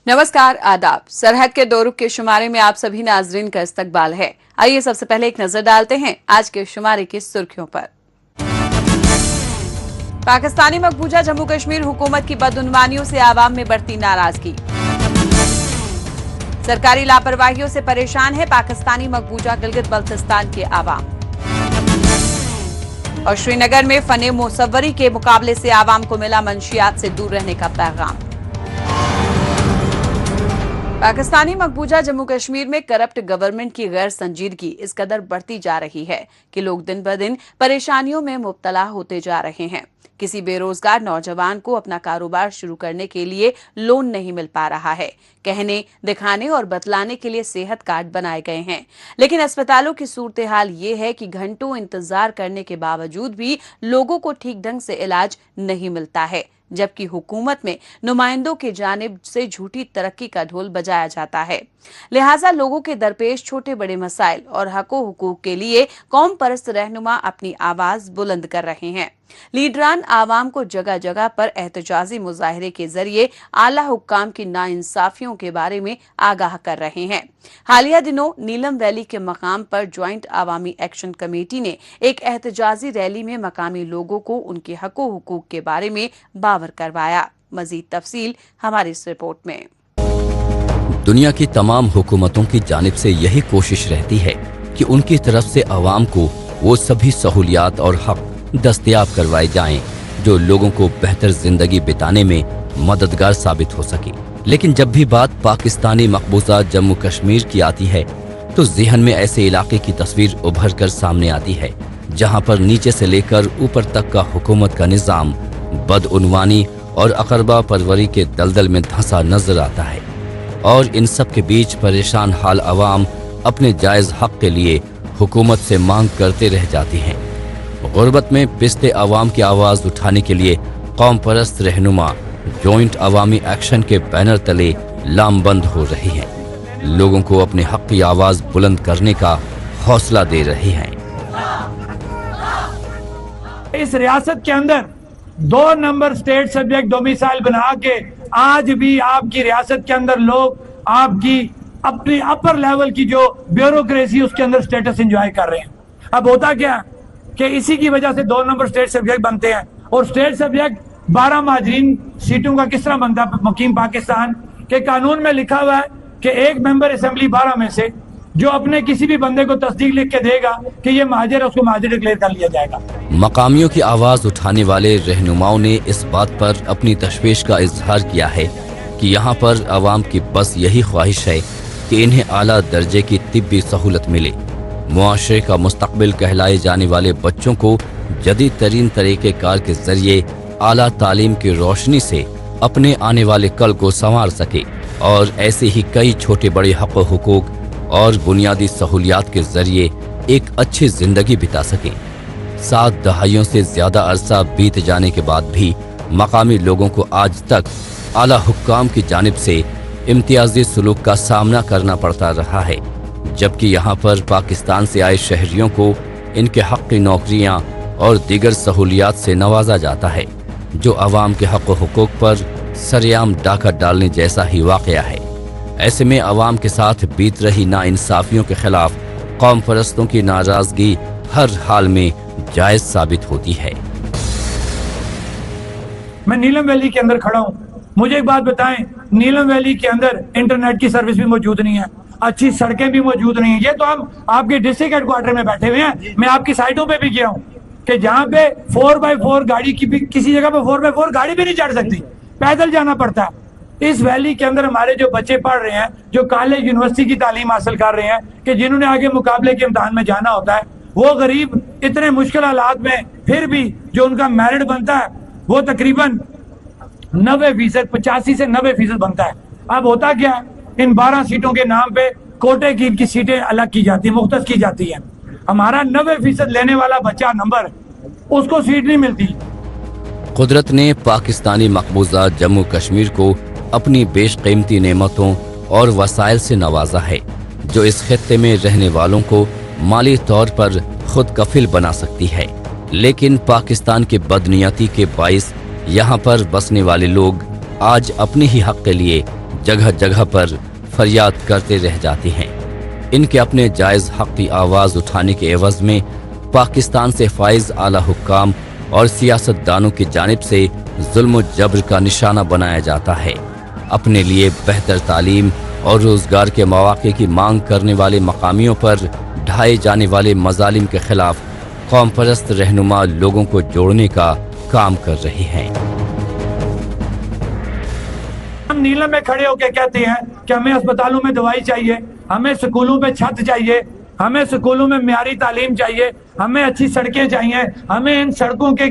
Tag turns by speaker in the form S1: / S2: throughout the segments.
S1: नमस्कार, आदाब। सरहद के दो रुख के शुमारे में आप सभी नाजरीन का इस्तकबाल है। आइए सबसे पहले एक नजर डालते हैं आज के शुमारे की सुर्खियों पर। पाकिस्तानी मकबूजा जम्मू कश्मीर हुकूमत की बदउनवानियों से आवाम में बढ़ती नाराजगी। सरकारी लापरवाहियों से परेशान है पाकिस्तानी मकबूजा गिलगित बल्तिस्तान के आवाम। और श्रीनगर में फने मुसव्वरी के मुकाबले से आवाम को मिला मंशियात से दूर रहने का पैगाम। पाकिस्तानी मकबूजा जम्मू कश्मीर में करप्ट गवर्नमेंट की गैर संजीदगी इस कदर बढ़ती जा रही है कि लोग दिन ब दिन परेशानियों में मुब्तला होते जा रहे हैं। किसी बेरोजगार नौजवान को अपना कारोबार शुरू करने के लिए लोन नहीं मिल पा रहा है। कहने, दिखाने और बतलाने के लिए सेहत कार्ड बनाए गए हैं, लेकिन अस्पतालों की सूरत हाल ये है कि घंटों इंतजार करने के बावजूद भी लोगों को ठीक ढंग से इलाज नहीं मिलता है, जबकि हुकूमत में नुमाइंदों की जानिब से झूठी तरक्की का ढोल बजाया जाता है। लिहाजा लोगों के दरपेश छोटे बड़े मसाइल और हको हुकूक के लिए कौम परस्त रहनुमा अपनी आवाज बुलंद कर रहे हैं। लीडरान आवाम को जगह जगह पर एहतजाजी मुजाहरे के जरिए आला हुक्काम की नाइंसाफियों के बारे में आगाह कर रहे हैं। हालिया दिनों नीलम वैली के मकाम पर ज्वाइंट आवामी एक्शन कमेटी ने एक एहतजाजी रैली में मकामी लोगों को उनके हको हुकूक के बारे में बावर करवाया। मजीद तफसील हमारी इस रिपोर्ट में।
S2: दुनिया की तमाम हुकूमतों की जानिब से यही कोशिश रहती है कि उनकी तरफ से अवाम को वो सभी सहूलियात और हक दस्तयाब करवाए जाएं जो लोगों को बेहतर जिंदगी बिताने में मददगार साबित हो सके। लेकिन जब भी बात पाकिस्तानी मकबूजा जम्मू कश्मीर की आती है तो ज़हन में ऐसे इलाके की तस्वीर उभर कर सामने आती है जहां पर नीचे से लेकर ऊपर तक का हुकूमत का निज़ाम बदउनवानी और अकरबा परवरी के दलदल में धंसा नजर आता है। और इन सब के बीच परेशान हाल अवाम अपने जायज हक के लिए हुकूमत से मांग करते रह जाती हैं। गुर्बत में पिसते अवाम की आवाज उठाने के लिए कौम परस्त रहनुमा जॉइंट अवामी एक्शन के बैनर तले लामबंद हो रही हैं। लोगों को अपने हक की आवाज बुलंद करने का हौसला दे रही हैं।
S3: इस रियासत के अंदर 2 नंबर स्टेट सब्जेक्ट डोमिसाइल बना के आज भी आपकी रियासत के अंदर लोग आपकी अपनी अपर लेवल की जो ब्यूरोक्रेसी उसके अंदर स्टेटस एंजॉय कर रहे हैं। अब होता क्या कि इसी की वजह से 2 नंबर स्टेट सब्जेक्ट बनते हैं और स्टेट सब्जेक्ट 12 माजरीन सीटों का किस तरह बनता है। मुकीम पाकिस्तान के कानून में लिखा हुआ है कि एक मेंबर असेंबली 12 में से जो अपने किसी भी बंदे को तस्दीक लिख के देगा कि ये महाजिर है उसको महाजिर डिक्लेयर कर लिया जाएगा।
S2: मकामियों की आवाज उठाने वाले रहनुमाओं ने इस बात पर अपनी तशवीश का इजहार किया है कि यहाँ पर अवाम की बस यही ख्वाहिश है कि इन्हें आला दर्जे की तिब्बी सहूलत मिले। मुआशरे का मुस्तकबिल कहलाए जाने वाले बच्चों को जदीद तरीन तरीके कार के जरिए आला तालीम की रोशनी से अपने आने वाले कल को संवार सके और ऐसे ही कई छोटे बड़े हक हुकूक और बुनियादी सहूलियात के जरिए एक अच्छी जिंदगी बिता सके। 7 दहाइयों से ज्यादा अरसा बीत जाने के बाद भी मकामी लोगों को आज तक आला हुक्काम की जानिब से इम्तियाजी सलूक का सामना करना पड़ता रहा है, जबकि यहाँ पर पाकिस्तान से आए शहरियों को इनके हक की नौकरियाँ और दीगर सहूलियात से नवाजा जाता है, जो अवाम के हक हुकूक पर सरेआम डाका डालने जैसा ही वाक़या है। ऐसे में अवाम के साथ बीत रही नाइंसाफियों के खिलाफ कौम परस्तों की नाराजगी हर हाल में जायज साबित होती है।
S3: मैं नीलम वैली के अंदर खड़ा हूँ। मुझे एक बात बताएं, नीलम वैली के अंदर इंटरनेट की सर्विस भी मौजूद नहीं है, अच्छी सड़कें भी मौजूद नहीं है। ये तो हम आपके डिस्ट्रिक्ट हेडक्वार्टर में बैठे हुए हैं। मैं आपकी साइटों पे भी गया हूँ कि जहाँ पे 4x4 गाड़ी की भी किसी जगह पे 4x4 गाड़ी भी नहीं चढ़ सकती, पैदल जाना पड़ता है। इस वैली के अंदर हमारे जो बच्चे पढ़ रहे हैं, जो कॉलेज यूनिवर्सिटी की तालीम हासिल कर रहे हैं, कि जिन्होंने आगे मुकाबले के इम्तिहान में जाना होता है, वो गरीब इतने मुश्किल हालात में फिर भी जो उनका मेरिट बनता है वो तकरीबन 90%, 85 से 90% बनता है। अब होता क्या है, इन 12 सीटों के नाम पे कोटे की इनकी सीटें अलग की जाती है, मुख्तस की जाती है। हमारा 90% लेने वाला बच्चा नंबर, उसको सीट नहीं मिलती।
S2: कुदरत ने पाकिस्तानी मकबूजा जम्मू कश्मीर को अपनी बेशकीमती नेमतों और वसाइल से नवाजा है, जो इस खित्ते में रहने वालों को माली तौर पर खुद कफिल बना सकती है। लेकिन पाकिस्तान के बदनीयती के बाइस यहाँ पर बसने वाले लोग आज अपने ही हक के लिए जगह जगह पर फरियाद करते रह जाते हैं। इनके अपने जायज हक की आवाज उठाने के एवज में पाकिस्तान से फाइज आला हुक्काम और सियासतदानों की जानिब से जुल्म जबर का निशाना बनाया जाता है। अपने लिए बेहतर तालीम और रोजगार के मौके की मांग करने वाले मकामियों पर ढाए जाने वाले मजालिम के खिलाफ कौम परस्त रहनुमा लोगों को जोड़ने का काम कर रहे हैं।
S3: हम नीलम में खड़े होकर कहते हैं कि हमें अस्पतालों में दवाई चाहिए, हमें स्कूलों में छत चाहिए, हमें स्कूलों में म्यारी तालीम चाहिए, हमें अच्छी सड़कें चाहिए, हमें इन सड़कों के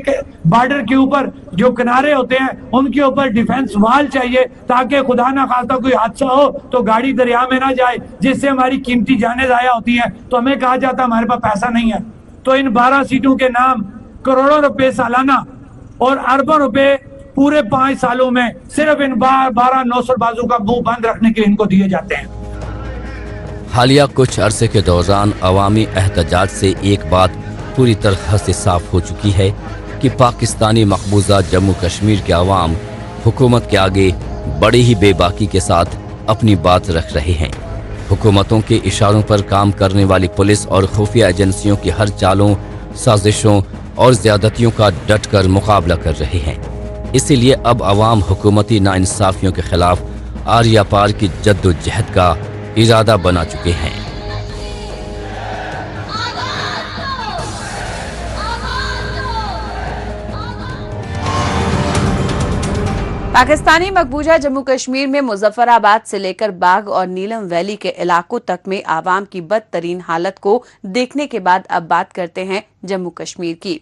S3: बॉर्डर के ऊपर जो किनारे होते हैं उनके ऊपर डिफेंस वाल चाहिए ताकि खुदा ना खास्ता कोई हादसा हो तो गाड़ी दरिया में ना जाए, जिससे हमारी कीमती जानें ज़ाया होती हैं। तो हमें कहा जाता है हमारे पास पैसा नहीं है। तो इन 12 सीटों के नाम करोड़ों रुपए सालाना और अरबों रुपए पूरे 5 सालों में सिर्फ इन 12 नौसरबाजों का मुंह बंद रखने के लिए इनको दिए जाते हैं।
S2: हालिया कुछ अरसे के दौरान अवामी एहतजाज से एक बात पूरी तरह से साफ हो चुकी है कि पाकिस्तानी मकबूजा जम्मू कश्मीर के अवाम हुकूमत के आगे बड़ी ही बेबाकी के साथ अपनी बात रख रहे हैं। हुकूमतों के इशारों पर काम करने वाली पुलिस और खुफिया एजेंसियों की हर चालों, साजिशों और ज्यादतियों का डट कर मुकाबला कर रहे हैं। इसीलिए अब अवाम हुकूमती नाइंसाफियों के खिलाफ आरिया पार की जद्दोजहद का इरादा बना चुके हैं।
S1: पाकिस्तानी मकबूजा जम्मू कश्मीर में मुजफ्फराबाद से लेकर बाग और नीलम वैली के इलाकों तक में आवाम की बदतरीन हालत को देखने के बाद अब बात करते हैं जम्मू कश्मीर की।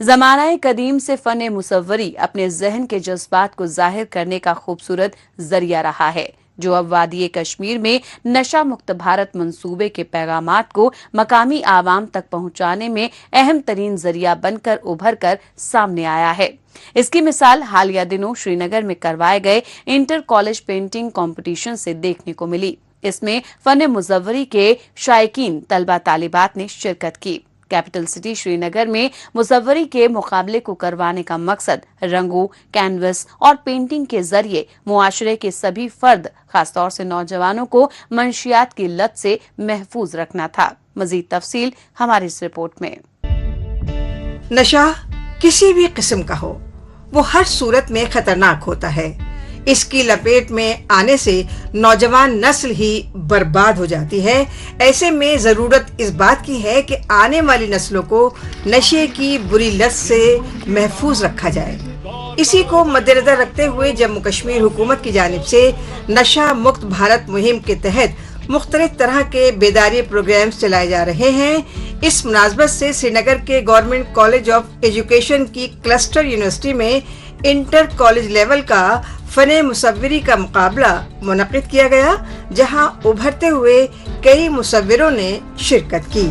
S1: ज़माना कदीम से फन मुसव्वरी अपने जहन के जज्बात को जाहिर करने का खूबसूरत जरिया रहा है, जो अब वादी कश्मीर में नशा मुक्त भारत मंसूबे के पैगामात को मकामी आवाम तक पहुंचाने में अहम तरीन जरिया बनकर उभर कर सामने आया है। इसकी मिसाल हालिया दिनों श्रीनगर में करवाए गए इंटर कॉलेज पेंटिंग कंपटीशन से देखने को मिली। इसमें फन मुजव्वरी के शायकीन तलबा तालिबात ने शिरकत की। कैपिटल सिटी श्रीनगर में मुसव्वरी के मुकाबले को करवाने का मकसद रंगों, कैनवस और पेंटिंग के जरिए मुआशरे के सभी फर्द, खासतौर से नौजवानों को मंशियात की लत से महफूज रखना था। मजीद तफसील हमारी इस रिपोर्ट में।
S4: नशा किसी भी किस्म का हो, वो हर सूरत में खतरनाक होता है। इसकी लपेट में आने से नौजवान नस्ल ही बर्बाद हो जाती है। ऐसे में जरूरत इस बात की है कि आने वाली नस्लों को नशे की बुरी लत से महफूज रखा जाए। इसी को मद्देनजर रखते हुए जम्मू कश्मीर हुकूमत की जानिब से नशा मुक्त भारत मुहिम के तहत मुख्तलिफ तरह के बेदारी प्रोग्राम्स चलाए जा रहे हैं। इस मुनासबत से श्रीनगर के गवर्नमेंट कॉलेज ऑफ एजुकेशन की क्लस्टर यूनिवर्सिटी में इंटर कॉलेज लेवल का फने मुसव्वरी का मुकाबला मुनक्किद किया गया, जहां उभरते हुए कई मुसव्विरों ने शिरकत की।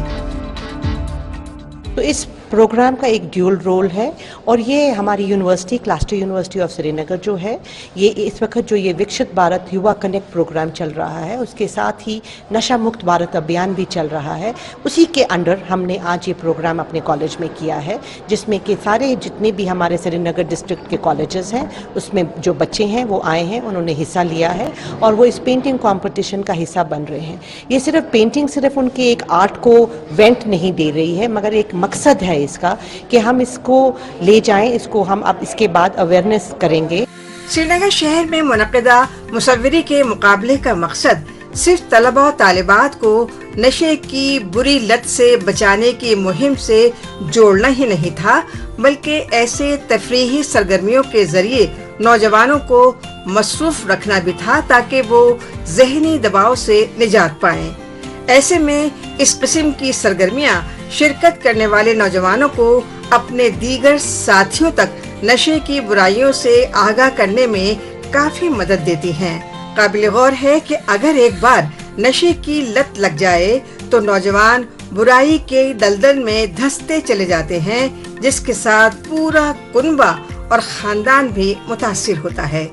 S5: तो इस प्रोग्राम का एक ड्यूल रोल है और ये हमारी university cluster university of Srinagar जो है, ये इस वक्त जो ये विकसित भारत युवा कनेक्ट प्रोग्राम चल रहा है, उसके साथ ही नशा मुक्त भारत अभियान भी चल रहा है। उसी के अंडर हमने आज ये प्रोग्राम अपने कॉलेज में किया है, जिसमें कि सारे जितने भी हमारे श्रीनगर डिस्ट्रिक्ट के कॉलेजेस हैं उसमें जो बच्चे हैं वो आए हैं, उन्होंने हिस्सा लिया है और वो इस पेंटिंग कॉम्पिटिशन का हिस्सा बन रहे हैं। ये सिर्फ पेंटिंग सिर्फ उनके एक आर्ट को वेंट नहीं दे रही है, मगर एक मकसद है इसका कि हम इसको ले जाएं, इसको हम अब इसके बाद अवेयरनेस करेंगे।
S4: श्रीनगर शहर में मुनक्किदा मुसव्वरी के मुकाबले का मकसद सिर्फ तलबा और तालिबात को नशे की बुरी लत से बचाने की मुहिम से जोड़ना ही नहीं था, बल्कि ऐसे तफरीही सरगर्मियों के जरिए नौजवानों को मसरूफ रखना भी था ताकि वो जहनी दबाव से निजात पाएं। ऐसे में इस किस्म की सरगर्मियां शिरकत करने वाले नौजवानों को अपने दीगर साथियों तक नशे की बुराइयों से आगाह करने में काफी मदद देती हैं। काबिल गौर है कि अगर एक बार नशे की लत लग जाए तो नौजवान बुराई के दलदल में धंसते चले जाते हैं, जिसके साथ पूरा कुनबा और खानदान भी मुतासिर होता है।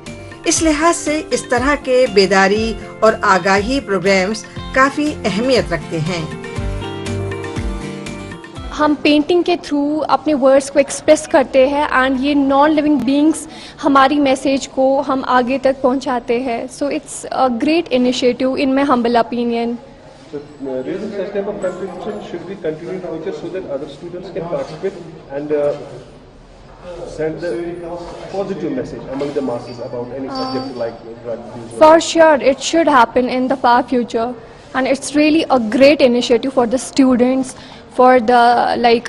S4: इस लिहाज से इस तरह के बेदारी और आगाही प्रोग्राम्स काफी अहमियत रखते हैं।
S6: ہم پینٹنگ کے تھرو اپنے ورڈس کو ایکسپریس کرتے ہیں اینڈ یہ نان لیونگ بینگس ہماری میسیج کو ہم آگے تک پہنچاتے ہیں. So it's a great initiative in my humble opinion.
S7: So, raising such type of competition should be continued in future so that other students can participate and send the positive message among the masses about any subject like drug use.
S6: For sure, it should happen in the far future, and it's really a great initiative for the students, for the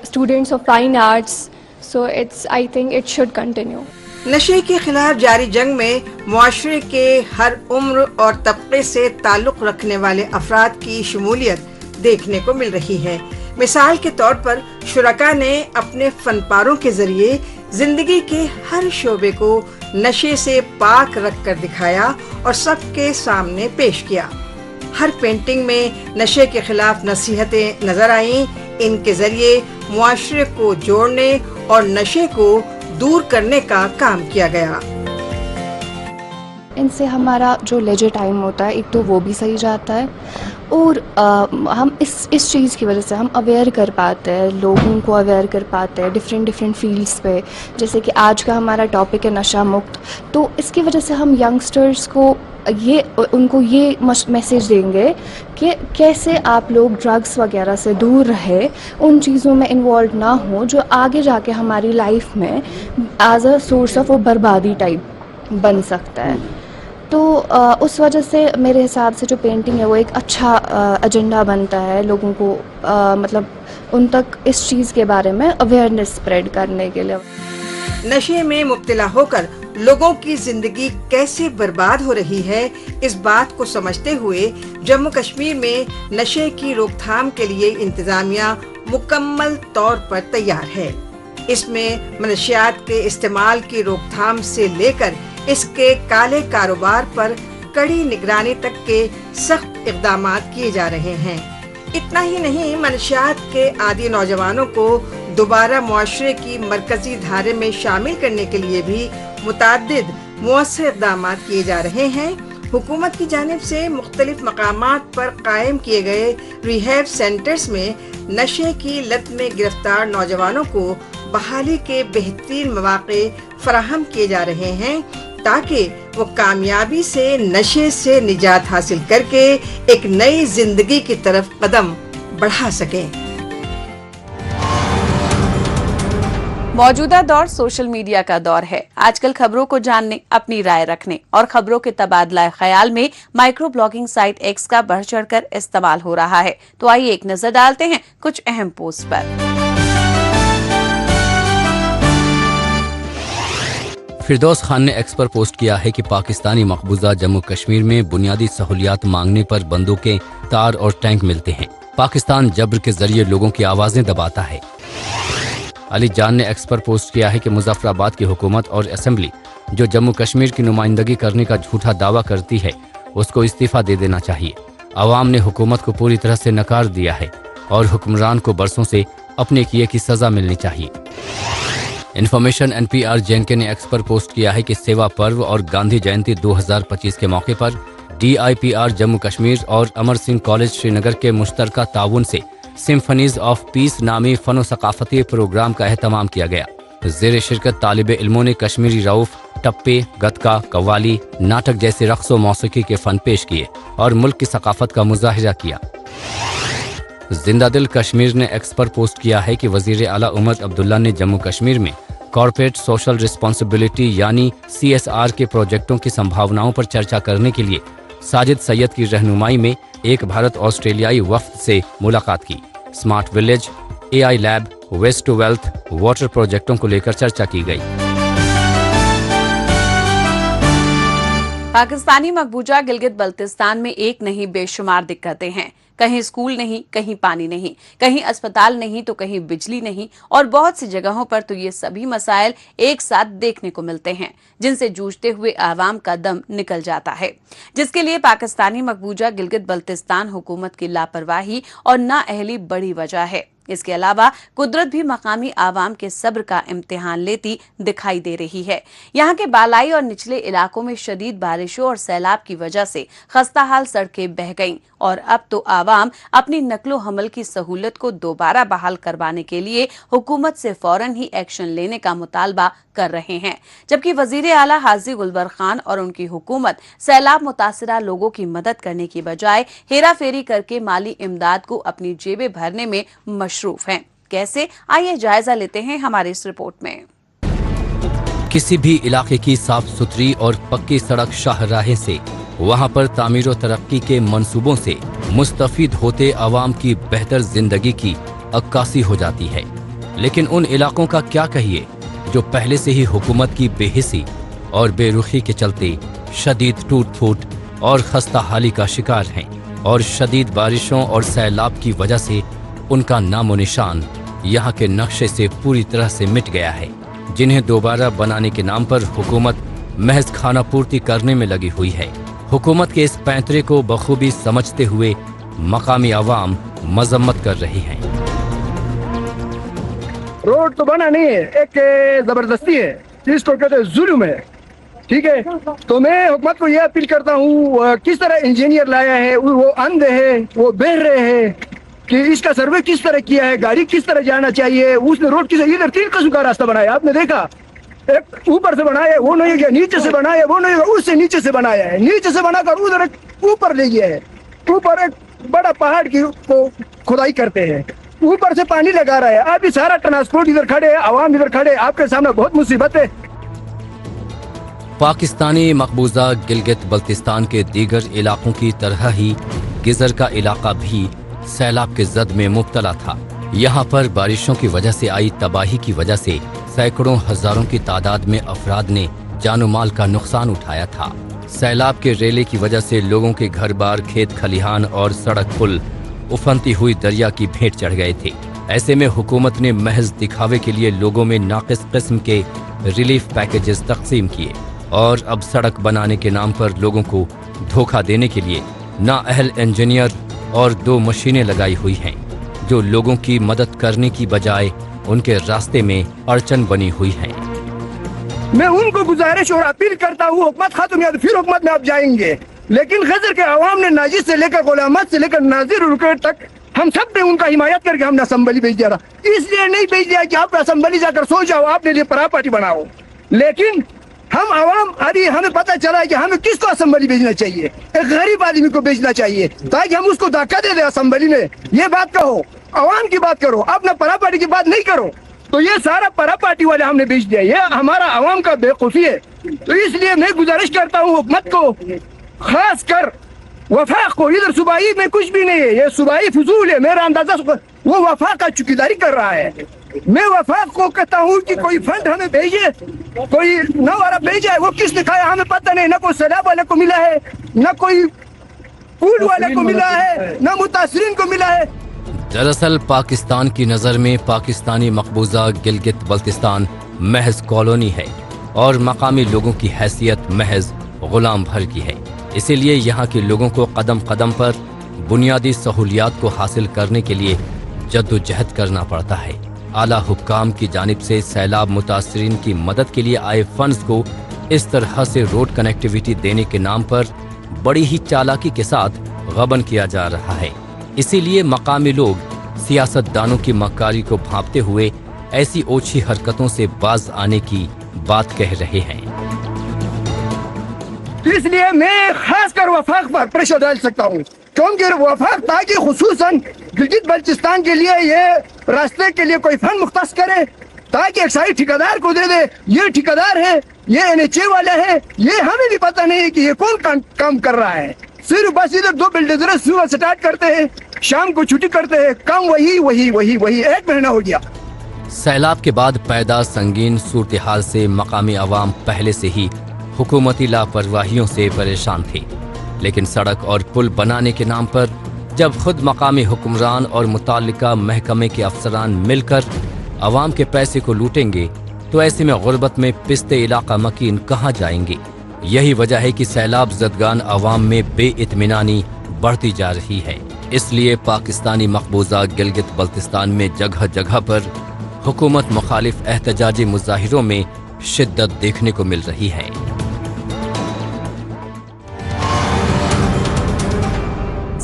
S6: students of fine arts. So I think it should continue.
S4: نشے کے خلاف جاری جنگ میں معاشرے کے ہر عمر اور طبقے سے تعلق رکھنے والے افراد کی شمولیت دیکھنے کو مل رہی ہے. مثال کے طور پر شرکاء نے اپنے فن پاروں کے ذریعے زندگی کے ہر شعبے کو نشے سے پاک رکھ کر دکھایا اور سب کے سامنے پیش کیا. ہر پینٹنگ میں نشے کے خلاف نصیحتیں نظر آئیں. ان کے ذریعے معاشرے کو جوڑنے اور نشے کو دور کرنے کا کام کیا گیا.
S8: ان سے ہمارا جو لیجر ٹائم ہوتا ہے ایک تو وہ بھی صحیح جاتا ہے اور ہم اس چیز کی وجہ سے ہم اویئر کر پاتے ہیں, لوگوں کو اویئر کر پاتے ہیں ڈفرینٹ فیلڈس پہ. جیسے کہ آج کا ہمارا ٹاپک ہے نشہ مکت, تو اس کی وجہ سے ہم ینگسٹرز کو ان کو یہ میسیج دیں گے کہ کیسے آپ لوگ ڈرگس وغیرہ سے دور رہے, ان چیزوں میں انوالو نہ ہوں جو آگے جا کے ہماری لائف میں ایز اے سورس آف بربادی ٹائپ بن سکتا ہے. تو اس وجہ سے میرے حساب سے جو پینٹنگ ہے وہ ایک اچھا ایجنڈا بنتا ہے لوگوں کو, مطلب ان تک اس چیز کے بارے میں اویئرنیس اسپریڈ کرنے کے لیے.
S4: نشے میں مبتلا ہو کر لوگوں کی زندگی کیسے برباد ہو رہی ہے, اس بات کو سمجھتے ہوئے جموں کشمیر میں نشے کی روک تھام کے لیے انتظامیہ مکمل طور پر تیار ہے. اس میں منشیات کے استعمال کی روک تھام سے لے کر اس کے کالے کاروبار پر کڑی نگرانی تک کے سخت اقدامات کیے جا رہے ہیں. اتنا ہی نہیں, منشیات کے عادی نوجوانوں کو دوبارہ معاشرے کی مرکزی دھارے میں شامل کرنے کے لیے بھی متعدد مؤثر اقدامات کیے جا رہے ہیں. حکومت کی جانب سے مختلف مقامات پر قائم کیے گئے ریہیب سینٹرز میں نشے کی لت میں گرفتار نوجوانوں کو بحالی کے بہترین مواقع فراہم کیے جا رہے ہیں تاکہ وہ کامیابی سے نشے سے نجات حاصل کر کے ایک نئی زندگی کی طرف قدم بڑھا سکیں.
S1: موجودہ دور سوشل میڈیا کا دور ہے. آج کل خبروں کو جاننے, اپنی رائے رکھنے اور خبروں کے تبادلہ خیال میں مائکرو بلاگنگ سائٹ ایکس کا بڑھ چڑھ کر استعمال ہو رہا ہے. تو آئیے ایک نظر ڈالتے ہیں کچھ اہم پوسٹ پر.
S2: فردوس خان نے ایکس پر پوسٹ کیا ہے کہ پاکستانی مقبوضہ جموں کشمیر میں بنیادی سہولیات مانگنے پر بندوقیں, تار اور ٹینک ملتے ہیں. پاکستان جبر کے ذریعے لوگوں کی آوازیں دباتا ہے. علی جان نے ایکس پر پوسٹ کیا ہے کہ مظفر آباد کی حکومت اور اسمبلی جو جموں کشمیر کی نمائندگی کرنے کا جھوٹا دعویٰ کرتی ہے اس کو استعفیٰ دے دینا چاہیے. عوام نے حکومت کو پوری طرح سے نکار دیا ہے اور حکمران کو برسوں سے اپنے کیے کی سزا ملنی چاہیے. انفارمیشن NPR JNK نے ایکس پر پوسٹ کیا ہے کہ سیوا پرو اور گاندھی جینتی 2025 کے موقع پر DIPR جموں کشمیر اور امر سنگھ کالج سری نگر کے مشترکہ تعاون سے سمفنیز آف پیس نامی فن و ثقافتی پروگرام کا اہتمام کیا گیا. زیر شرکت طالب علموں نے کشمیری رعوف, ٹپے, گتکا, قوالی, ناٹک جیسے رقص و موسیقی کے فن پیش کیے اور ملک کی ثقافت کا مظاہرہ کیا. زندہ دل کشمیر نے ایکس پر پوسٹ کیا ہے کہ وزیر اعلیٰ عمر عبداللہ نے جموں کشمیر میں کارپوریٹ سوشل رسپانسبلٹی یعنی CSR کے پروجیکٹوں کی سمبھاوناؤں پر چرچا کرنے کے لیے ساجد سید کی رہنمائی میں ایک بھارت آسٹریلیائی وفد سے ملاقات کی. Smart village, AI lab, waste to wealth, water پروجیکٹوں کو لے کر چرچا کی گئی.
S1: پاکستانی مقبوضہ گلگت بلتستان میں ایک نہیں بے شمار دقتیں ہیں. کہیں اسکول نہیں, کہیں پانی نہیں, کہیں اسپتال نہیں تو کہیں بجلی نہیں, اور بہت سی جگہوں پر تو یہ سبھی مسائل ایک ساتھ دیکھنے کو ملتے ہیں جن سے جوجھتے ہوئے عوام کا دم نکل جاتا ہے, جس کے لیے پاکستانی مقبوضہ گلگت بلتستان حکومت کی لاپرواہی اور نااہلی بڑی وجہ ہے. इसके अलावा कुदरत भी मकामी आवाम के सब्र का इम्तिहान लेती दिखाई दे रही है। यहाँ के बालाई और निचले इलाकों में शदीद बारिशों और सैलाब की वजह से खस्ताहाल सड़कें बह गईं और अब तो आवाम अपनी नकलो हमल की सहूलत को दोबारा बहाल करवाने के लिए हुकूमत से फौरन ही एक्शन लेने का मुतालबा कर रहे हैं, जबकि वजीर आला हाजी गुलबर खान और उनकी हुकूमत सैलाब मुतासिरा लोगों की मदद करने की बजाय हेरा फेरी करके माली इमदाद को अपनी जेबें भरने में मशरूफ हैं। कैसे, आइए जायजा लेते हैं हमारी इस रिपोर्ट में।
S2: किसी भी इलाके की साफ सुथरी और पक्की सड़क शाहराहें से वहां पर तामीर और तरक्की के मंसूबों से मुस्तफीद होते आवाम की बेहतर जिंदगी की अक्कासी हो जाती है। लेकिन उन इलाकों का क्या कहिए जो पहले से ही हुकूमत की बेहिसी और बेरुखी के चलते शदीद टूट फूट और खस्ताहाली का शिकार हैं और शदीद बारिशों और सैलाब की वजह से उनका नामो निशान यहाँ के नक्शे से पूरी तरह से मिट गया है, जिन्हें दोबारा बनाने के नाम पर हुकूमत महज खाना पूर्ति करने में लगी हुई है। हुकूमत के इस पैंतरे को बखूबी समझते हुए मकामी आवाम मजम्मत कर रही है।
S9: रोड तो बना नहीं है, एक जबरदस्ती है, जिसको कहते हैं जुल्म है, ठीक है। तो मैं हुकूमत को यह अपील करता हूँ, किस तरह इंजीनियर लाया है, वो अंधे है, वो बह रहे हैं कि इसका सर्वे किस तरह किया है, गाड़ी किस तरह जाना चाहिए, उसने रोड किस इधर 3 किस्म का रास्ता बनाया, आपने देखा, एक ऊपर से बनाया वो नहीं गया, नीचे से बनाया वो नहीं गया, उससे नीचे से बनाया है, नीचे से बनाकर उधर ऊपर ले गया है, ऊपर एक बड़ा पहाड़ की को खुदाई करते हैं, ऊपर से पानी लगा रहा है। अभी सारा ट्रांसपोर्ट इधर खड़े है, आवाम इधर खड़े, आपके सामने बहुत मुसीबत है।
S2: पाकिस्तानी मकबूजा गिलगित बल्तिस्तान के दीगर इलाकों की तरह ही गिजर का इलाका भी सैलाब के जद में मुब्तला था। यहाँ पर बारिशों की वजह से आई तबाही की वजह से सैकड़ों हजारों की तादाद में अफराद ने जानो माल का नुकसान उठाया था। सैलाब के रेले की वजह से लोगों के घर बार, खेत खलिहान और सड़क पुल उफनती हुई दरिया की भेंट चढ़ गए थे। ऐसे में हुकूमत ने महज दिखावे के लिए लोगों में नाकिस किस्म के रिलीफ पैकेजेस तकसीम किए और अब सड़क बनाने के नाम पर लोगों को धोखा देने के लिए नाअहल इंजीनियर और 2 मशीनें लगाई हुई हैं, जो लोगों की मदद करने की बजाय उनके रास्ते में अड़चन बनी हुई हैं।
S9: मैं उनको गुजारिश और अपील करता हूँ, हुकूमत खत्म या फिर हुकूमत में आप जाएंगे, लेकिन गजर के आवाम ने नाजिर से लेकर गुलामत से लेकर नाजिर उनके तक हम सब ने उनका हिमायत करके हमने असम्बली भेज दिया। इसलिए नहीं भेज दिया कि आप असम्बली जाकर सो जाओ, आपने लिए प्रॉपर्टी बनाओ, लेकिन हम आवाम अभी हमें पता चला है कि हमें किसको असम्बली भेजना चाहिए, एक गरीब आदमी को भेजना चाहिए, ताकि हम उसको धक्का दे दे असम्बली में। ये बात कहो, आवाम की बात करो, अपना प्रॉपर्टी की बात नहीं करो। तो ये सारा प्रॉपर्टी वाले हमने भेज दिया, ये हमारा आवाम का बेवकूफी है। तो इसलिए मैं गुजारिश करता हूँ हुकूमत को, खास कर वफाक को, इधर सूबाई में कुछ भी नहीं है, ये सूबाई फजूल है। मेरा अंदाजा वो वफाक का चौकीदारी कर रहा है। मैं वफाक को कहता हूँ कि कोई फंड हमें भेजे, कोई नवारा भेजा है, वो किसने खाया हमें पता नहीं, ना कोई सैलाब वाले को मिला है, ना कोई पुल वाले को मिला है, ना मुतासरीन को मिला है।
S2: दरअसल पाकिस्तान की नज़र में पाकिस्तानी मकबूजा गिलगित बल्तिस्तान महज कॉलोनी है और मकामी लोगों की हैसियत महज गुलाम भर की है। इसीलिए यहाँ के लोगों को कदम कदम पर बुनियादी सहूलियात को हासिल करने के लिए जद्दोजहद करना पड़ता है। आला हुक्काम की जानिब से सैलाब मुतासरीन की मदद के लिए आए फंड्स को इस तरह से रोड कनेक्टिविटी देने के नाम पर बड़ी ही चालाकी के साथ गबन किया जा रहा है। इसीलिए मकामी लोग सियासतदानों की मक्कारी को भांपते हुए ऐसी ओछी हरकतों से बाज आने की बात कह रहे हैं।
S9: इसलिए मैं खास कर वफाक पर प्रेशर डाल सकता हूँ, क्योंकि वफाक ताकि खुसूसन गिलगित बल्तिस्तान के लिए ये रास्ते के लिए कोई फंड मुख्तस करे, ताकि एक साइड ठेकेदार को दे दे। ये ठेकेदार है, ये NHA वाले है, ये हमें भी पता नहीं है कि ये कौन काम कर रहा है। सिर्फ बस इधर 2 बिल्डर सुबह स्टार्ट करते हैं, शाम को छुट्टी करते हैं, काम वही 1 महीना हो गया।
S2: सैलाब के बाद पैदा संगीन सूरत हाल से मकामी आवाम पहले से ही हुकूमती लापरवाहियों से परेशान थे, लेकिन सड़क और पुल बनाने के नाम पर जब खुद मकामी हुक्मरान और मुताल्लिका महकमे के अफसरान मिलकर आवाम के पैसे को लूटेंगे तो ऐसे में गुर्बत में पिस्ते इलाका मकीन कहाँ जाएंगे। यही वजह है कि सैलाब जदगान आवाम में बेइत्मीनानी बढ़ती जा रही है। اس لیے پاکستانی مقبوضہ گلگت بلتستان میں جگہ جگہ پر حکومت مخالف احتجاجی مظاہروں میں شدت دیکھنے کو مل رہی ہے۔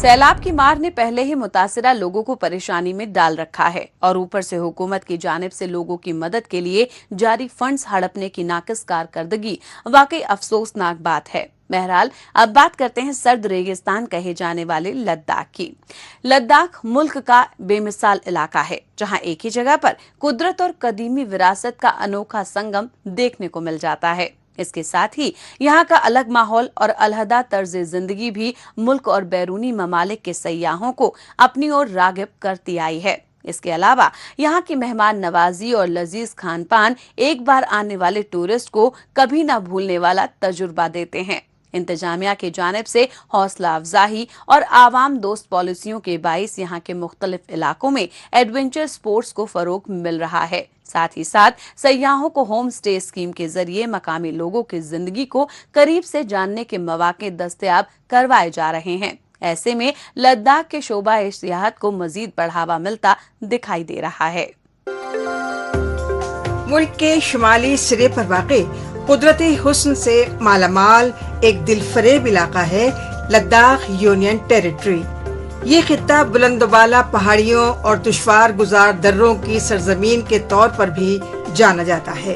S1: سیلاب کی مار نے پہلے ہی متاثرہ لوگوں کو پریشانی میں ڈال رکھا ہے اور اوپر سے حکومت کی جانب سے لوگوں کی مدد کے لیے جاری فنڈز ہڑپنے کی ناقص کارکردگی واقعی افسوسناک بات ہے۔ بہرحال اب بات کرتے ہیں سرد ریگستان کہے جانے والے لداخ کی۔ لداخ ملک کا بے مثال علاقہ ہے جہاں ایک ہی جگہ پر قدرت اور قدیمی وراثت کا انوکھا سنگم دیکھنے کو مل جاتا ہے۔ اس کے ساتھ ہی یہاں کا الگ ماحول اور علیحدہ طرز زندگی بھی ملک اور بیرونی ممالک کے سیاحوں کو اپنی اور راغب کرتی آئی ہے۔ اس کے علاوہ یہاں کی مہمان نوازی اور لذیذ کھان پان ایک بار آنے والے ٹورسٹ کو کبھی نہ بھولنے والا تجربہ دیتے ہیں۔ انتظامیہ کی جانب سے حوصلہ افزائی اور عوام دوست پالیسیوں کے باعث یہاں کے مختلف علاقوں میں ایڈونچر سپورٹس کو فروغ مل رہا ہے۔ ساتھ ہی ساتھ سیاحوں کو ہوم سٹے اسکیم کے ذریعے مقامی لوگوں کی زندگی کو قریب سے جاننے کے مواقع دستیاب کروائے جا رہے ہیں۔ ایسے میں لداخ کے شعبہ سیاحت کو مزید بڑھاوا ملتا دکھائی دے رہا ہے۔
S4: ملک کے شمالی سرے پر واقع قدرتی حسن سے مالا مال ایک دل فریب علاقہ ہے لداخ یونین ٹیریٹری۔ یہ خطہ بلند و بالا پہاڑیوں اور دشوار گزار دروں کی سرزمین کے طور پر بھی جانا جاتا ہے،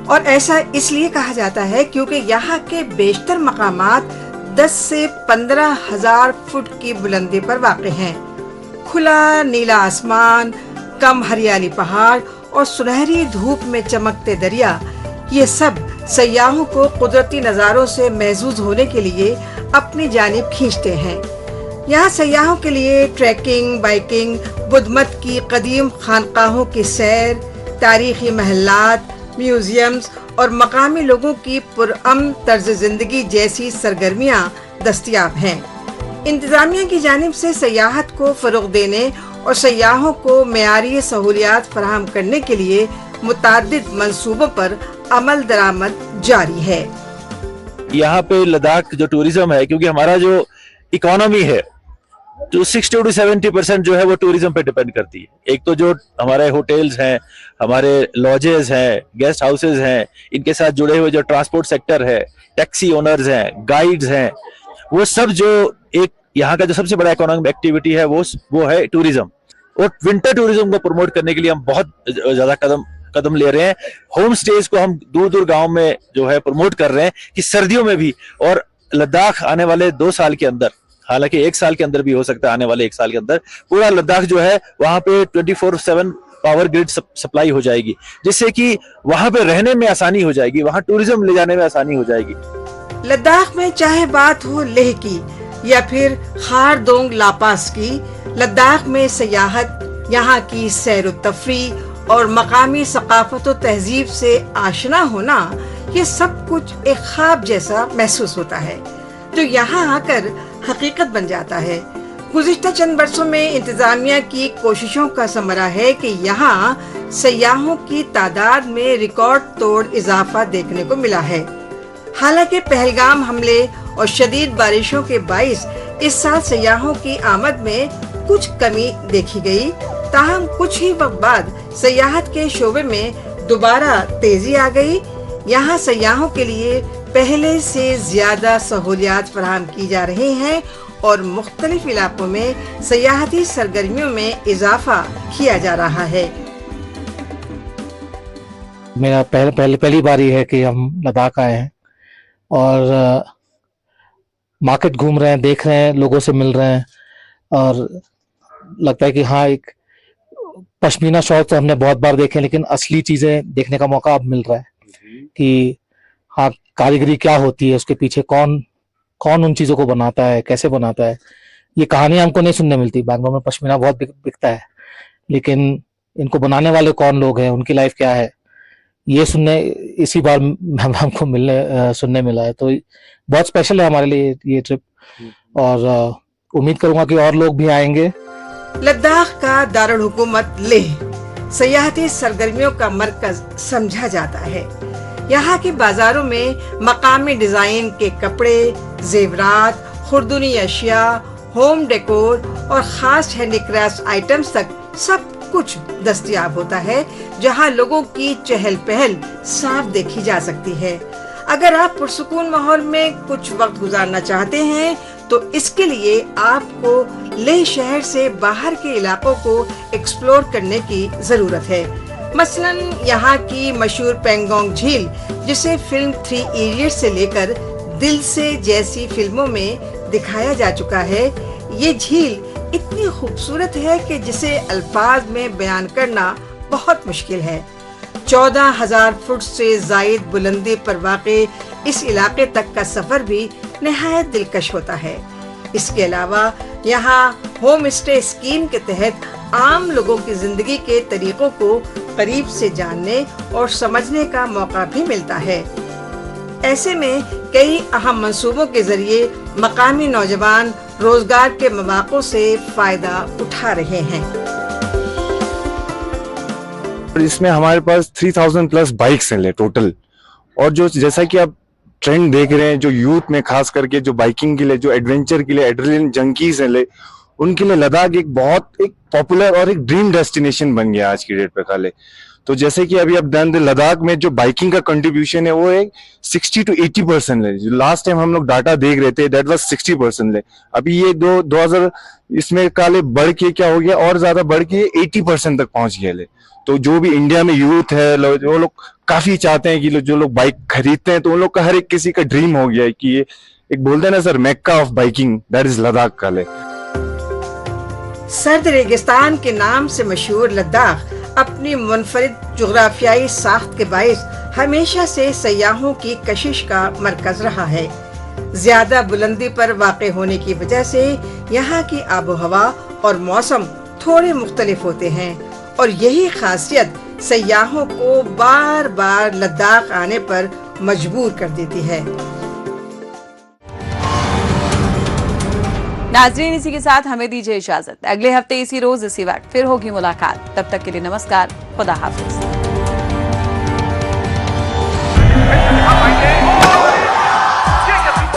S4: اور ایسا اس لیے کہا جاتا ہے کیونکہ یہاں کے بیشتر مقامات 10 سے 15 ہزار فٹ کی بلندی پر واقع ہیں۔ کھلا نیلا آسمان، کم ہریالی پہاڑ اور سنہری دھوپ میں چمکتے دریا، یہ سب سیاحوں کو قدرتی نظاروں سے محظوظ ہونے کے لیے اپنی جانب کھینچتے ہیں۔ یہاں سیاحوں کے لیے ٹریکنگ، بائیکنگ، بدھ مت کی قدیم خانقاہوں کی سیر، تاریخی محلات، میوزیمز اور مقامی لوگوں کی پرامن طرز زندگی جیسی سرگرمیاں دستیاب ہیں۔ انتظامیہ کی جانب سے سیاحت کو فروغ دینے اور سیاحوں کو معیاری سہولیات فراہم کرنے کے لیے متعدد منصوبوں پر عمل درآمد جاری ہے۔
S10: یہاں پہ لداخ جو ٹوریزم ہے، کیونکہ ہمارا جو اکانومی ہے جو 60 to 70% جو ہے وہ ٹوریزم پہ ڈیپینڈ کرتی ہے۔ ایک تو جو ہمارے ہوٹلز ہیں، ہمارے لاجز ہیں، گیسٹ ہاؤسز ہیں، ان کے ساتھ جڑے ہوئے جو ٹرانسپورٹ سیکٹر ہے، ٹیکسی اونرز ہیں، گائیڈز ہیں، وہ سب جو ایک یہاں کا جو سب سے بڑا اکانومک ایکٹیویٹی ہے وہ ہے ٹوریزم۔ اور ونٹر ٹوریزم کو پروموٹ کرنے کے لیے ہم بہت زیادہ قدم لے رہے ہیں۔ ہوم سٹیز کو ہم دور دور گاؤں میں جو ہے پروموٹ کر رہے ہیں کہ سردیوں میں بھی، اور لداخ آنے والے 2 سال کے اندر، حالانکہ 1 سال کے اندر بھی ہو سکتا ہے، آنے والے 1 سال کے اندر پورا لداخ جو ہے وہاں پہ 24/7 پاور گریڈ سپلائی ہو جائے گی، جس سے کہ وہاں پہ رہنے میں آسانی ہو جائے گی، وہاں ٹوریزم لے جانے میں آسانی ہو جائے گی۔
S4: لداخ میں چاہے بات ہو لیہ کی یا پھر خاردونگ لاپاس کی، لداخ میں سیاحت، یہاں کی سیر و تفریح اور مقامی ثقافت و تہذیب سے آشنا ہونا، یہ سب کچھ ایک خواب جیسا محسوس ہوتا ہے جو یہاں آ کر حقیقت بن جاتا ہے۔ گزشتہ چند برسوں میں انتظامیہ کی کوششوں کا ثمرہ ہے کہ یہاں سیاحوں کی تعداد میں ریکارڈ توڑ اضافہ دیکھنے کو ملا ہے۔ حالانکہ پہلگام حملے اور شدید بارشوں کے باعث اس سال سیاحوں کی آمد میں کچھ کمی دیکھی گئی، تاہم کچھ ہی وقت بعد سیاحت کے شعبے میں دوبارہ تیزی آ گئی۔ یہاں سیاحوں کے لیے پہلے سے زیادہ سہولیات فراہم کی جا رہی ہیں اور مختلف علاقوں میں سیاحتی سرگرمیوں میں اضافہ کیا جا رہا ہے۔
S11: میرا پہلی باری ہے کہ ہم لداخ آئے ہیں اور مارکیٹ گھوم رہے ہیں، دیکھ رہے ہیں، لوگوں سے مل رہے ہیں، اور لگتا ہے کہ ہاں ایک پشمینہ شال تو ہم نے بہت بار دیکھے، لیکن اصلی چیزیں دیکھنے کا موقع اب مل رہا ہے کہ ہاں کاریگری کیا ہوتی ہے، اس کے پیچھے کون ان چیزوں کو بناتا ہے، کیسے بناتا ہے۔ یہ کہانیاں ہم کو نہیں سننے ملتی۔ بنگلور میں پشمینہ بہت بکتا ہے، لیکن ان کو بنانے والے کون لوگ ہیں، ان کی لائف کیا ہے، یہ اسی بار ہم کو سننے ملا ہے۔ تو بہت اسپیشل ہے ہمارے لیے یہ ٹرپ، اور امید کروں گا کہ اور لوگ بھی آئیں گے۔
S4: لداخ کا دارالحکومت لیہ سیاحتی سرگرمیوں کا مرکز سمجھا جاتا ہے۔ یہاں کے بازاروں میں مقامی ڈیزائن کے کپڑے، زیورات، خوردنی اشیاء، होम डेकोर और खास हैंडीक्राफ्ट आइटम्स तक सब कुछ दस्तयाब होता है, जहां लोगों की चहल पहल साफ देखी जा सकती है। अगर आप पुरसुकून माहौल में कुछ वक्त गुजारना चाहते हैं तो इसके लिए आपको लेह शहर से बाहर के इलाकों को एक्सप्लोर करने की जरूरत है। मसलन यहाँ की मशहूर पेंगोंग झील, जिसे फिल्म 3 इडियट्स से लेकर दिल से जैसी फिल्मों में दिखाया जा चुका है, ये झील इतनी खूबसूरत है कि जिसे अल्फाज में बयान करना बहुत मुश्किल है। 14,000 फुट से जायद बुलंदी पर वाक़े इस इलाके तक का सफर भी निहायत दिलकश होता है। इसके अलावा यहाँ होम स्टे स्कीम के तहत आम लोगों की जिंदगी के तरीकों को करीब से जानने और समझने का मौका भी मिलता है। ऐसे में कई अहम मंसूबों के जरिए मकामी नौजवान रोजगार के मौक़ों से फायदा उठा रहे हैं।
S12: इसमें हमारे पास 3000 प्लस बाइक्स हैं टोटल, और जो जैसा कि आप ट्रेंड देख रहे हैं, जो यूथ में खास करके जो बाइकिंग के लिए, जो एडवेंचर के लिए एड्रेनलिन जंकीज हैं, उनके लिए लद्दाख एक बहुत पॉपुलर और एक ड्रीम डेस्टिनेशन बन गया आज की डेट पे काले। तो जैसे कि अभी अब लद्दाख में जो बाइकिंग का कंट्रीब्यूशन है वो एक 60 to 80% है। जो लास्ट टाइम हम लोग डाटा देख रहे थे दैट वाज 60% है। अभी ये 2000 इसमें काले बढ़ के क्या हो गया, और ज्यादा बढ़ के 80% तक पहुंच गया। तो जो भी इंडिया में यूथ है वो लोग काफी चाहते हैं कि जो लोग बाइक खरीदते हैं तो उन लोग का हर एक किसी का ड्रीम हो गया है कि ये एक बोलते हैं ना sir, Mecca of biking, that is Ladakh काले।
S4: सर्द रेगिस्तान के नाम से मशहूर लद्दाख अपनी मुनफरिद जुग्राफियाई साख्त के बाइस हमेशा से सयाहों की कशिश का मरकज रहा है। ज्यादा बुलंदी पर वाक़े होने की वजह से यहाँ की आबो हवा और मौसम थोड़े मुख्तलिफ होते हैं, और यही खासियत सयाहों को बार बार लद्दाख आने पर मजबूर कर देती है।
S1: नाज़रीन, इसी के साथ हमें दीजिए इजाजत। अगले हफ्ते इसी रोज इसी वक्त फिर होगी मुलाकात। तब तक के लिए नमस्कार, खुदा हाफिज।